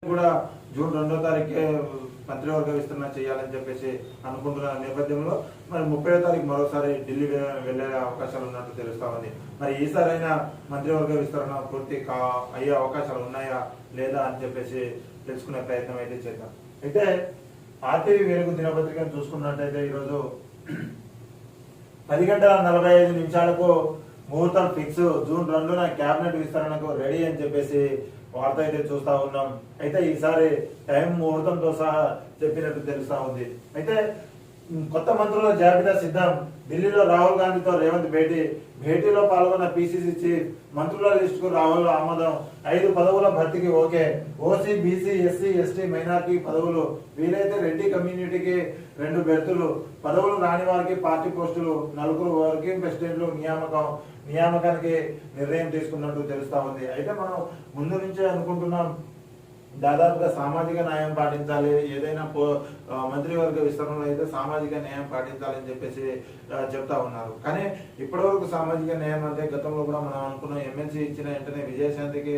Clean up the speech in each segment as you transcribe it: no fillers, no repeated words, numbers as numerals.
కూడా జూన్ 2వ తారీఖే మంత్రివర్గ విస్తరణ చేయాలని చెప్పేసి అనుకుంటున్న నేపథ్యంలో మరి 30వ తారీఖు మరోసారి ఢిల్లీ వెళ్లే అవకాశాలు ఉన్నట్టు తెలుస్తా ఉంది. మరి ఈసారైనా మంత్రివర్గ విస్తరణ పూర్తి అయ్యే అవకాశాలు ఉన్నాయా లేదా అని చెప్పేసి తెలుసుకునే ప్రయత్నం అయితే చేద్దాం. అయితే ఆర్టీవీ వెలుగు దినపత్రికను చూసుకున్నట్టయితే ఈరోజు 10:45 ముహూర్తం ఫిక్స్, జూన్ 2న కేబినెట్ విస్తరణకు రెడీ అని చెప్పేసి వార్త అయితే చూస్తా ఉన్నాం. అయితే ఈసారి టైం ముహూర్తంతో సహా చెప్పినట్టు తెలుస్తా ఉంది. అయితే కొత్త మంత్రుల జాబితా సిద్ధం, ఢిల్లీలో రాహుల్ గాంధీతో రేవంత్ భేటీలో పాల్గొన్న పిసిసి చీఫ్, మంత్రుల లిస్టుకు రాహుల్ ఆమోదం, 5 పదవుల భర్తీకి okay, OC BC SC ST minority పదవులు, వీలైతే రెడ్డి కమ్యూనిటీకి 2 బెర్తులు, పదవులు రాని వారికి పార్టీ పోస్టులు, 4 వర్కింగ్ ప్రెసిడెంట్లు నియామకానికి నిర్ణయం తీసుకున్నట్టు తెలుస్తా ఉంది. అయితే మనం ముందు నుంచే అనుకుంటున్నాం దాదాపుగా సామాజిక న్యాయం పాటించాలి, ఏదైనా మంత్రివర్గ విస్తరణలో అయితే సామాజిక న్యాయం పాటించాలని చెప్పేసి చెప్తా ఉన్నారు. కానీ ఇప్పటివరకు సామాజిక న్యాయం అంటే గతంలో కూడా మనం అనుకున్నాం, ఎమ్మెల్సీ ఇచ్చిన వెంటనే విజయశాంతికి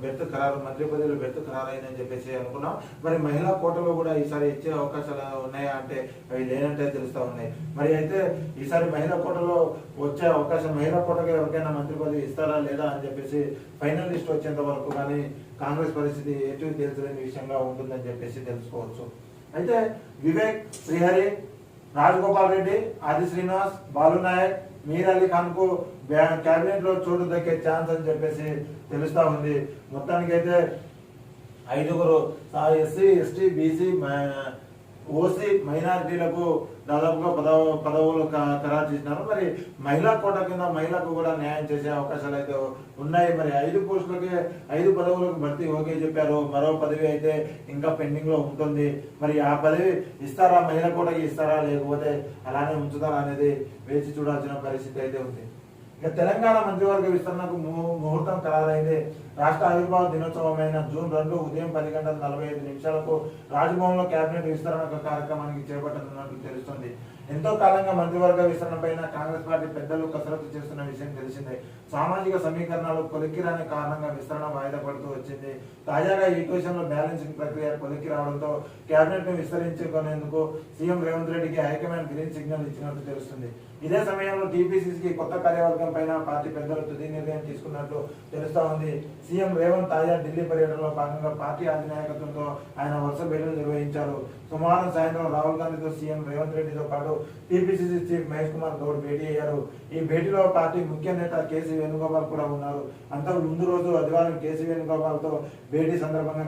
బెర్త్ ఖరారు, మంత్రి పదవులు బెర్త్ ఖరారైందని చెప్పేసి అనుకున్నాం. మరి మహిళా కోటలో కూడా ఈసారి ఇచ్చే అవకాశాలు ఉన్నాయా అంటే అవి లేనంటే తెలుస్తా ఉన్నాయి. మరి అయితే ఈసారి మహిళా కోటలో వచ్చే అవకాశం, మహిళా కోటకి ఎవరికైనా మంత్రి పదవి ఇస్తారా లేదా అని చెప్పేసి ఫైనల్ లిస్ట్ వచ్చేంత వరకు కానీ కాంగ్రెస్ పరిస్థితి ఎటు తెలుసులేని విషయంగా ఉంటుందని చెప్పేసి తెలుసుకోవచ్చు. అయితే వివేక్, శ్రీహరి, రాజగోపాల్ రెడ్డి, ఆది శ్రీనివాస్, బాలు నాయక్, మీర్ అలీ ఖాన్ కు కేబినెట్ లో చోటు దక్కే ఛాన్స్ అని చెప్పేసి తెలుస్తా ఉంది. మొత్తానికైతే 5 ఎస్సీ ఎస్టీ బీసీ ఓసీ మైనారిటీలకు దాదాపుగా పదవులు ఖరారు చేసినారు. మరి మహిళా కోట కింద మహిళకు కూడా న్యాయం చేసే అవకాశాలు అయితే ఉన్నాయి. మరి 5 పోస్టులకి 5 పదవులకు భర్తీ ఓకే చెప్పారు, మరో పదవి అయితే ఇంకా పెండింగ్ లో ఉంటుంది. మరి ఆ పదవి ఇస్తారా, మహిళా కోటకి ఇస్తారా లేకపోతే అలానే ఉంచుతారా అనేది వేచి చూడాల్సిన పరిస్థితి అయితే ఉంది. ఇక తెలంగాణ మంత్రివర్గ విస్తరణకు ముహూర్తం ఖరారైంది. రాష్ట్ర ఆవిర్భావ దినోత్సవమైన జూన్ 2 ఉదయం 10:45 రాజ్భవన్ లో కేబినెట్ విస్తరణ కార్యక్రమానికి చేపట్టనున్నట్లు తెలుస్తుంది. ఎంతో కాలంగా మంత్రివర్గ విస్తరణ పైన కాంగ్రెస్ పార్టీ పెద్దలు కసరత్తు చేస్తున్న విషయం తెలిసిందే. సామాజిక సమీకరణాలు కొలిక్కిరాని కారణంగా విస్తరణ వాయిదా పడుతూ వచ్చింది. తాజాగా ఈ విషయంలో బ్యాలెన్సింగ్ ప్రక్రియ కొలిక్కి రావడంతో కేబినెట్ ను విస్తరించుకునేందుకు సీఎం రేవంత్ రెడ్డికి హైకమాండ్ గ్రీన్ సిగ్నల్ ఇచ్చినట్టు తెలుస్తుంది. ఇదే సమయంలో టీపీసీసీకి కొత్త కార్యవర్గం పైన పార్టీ పెద్దలు తుది నిర్ణయం తీసుకున్నట్టు తెలుస్తా ఉంది. సీఎం రేవంత్ తాజా ఢిల్లీ పర్యటనలో భాగంగా పార్టీ అధినాయకత్వంతో ఆయన వరుస భేటీలు నిర్వహించారు. సోమవారం సాయంత్రం రాహుల్ గాంధీతో సీఎం రేవంత్ రెడ్డితో పాటు టీపీసీసీ చీఫ్ మహేష్ కుమార్ గౌడ్ భేటీ అయ్యారు. ఈ భేటీలో పార్టీ ముఖ్య నేత కేసీ వేణుగోపాల్ కూడా ఉన్నారు. అంతకు ముందు రోజు ఆదివారం కేసీ వేణుగోపాల్ తో భేటీ సందర్భంగా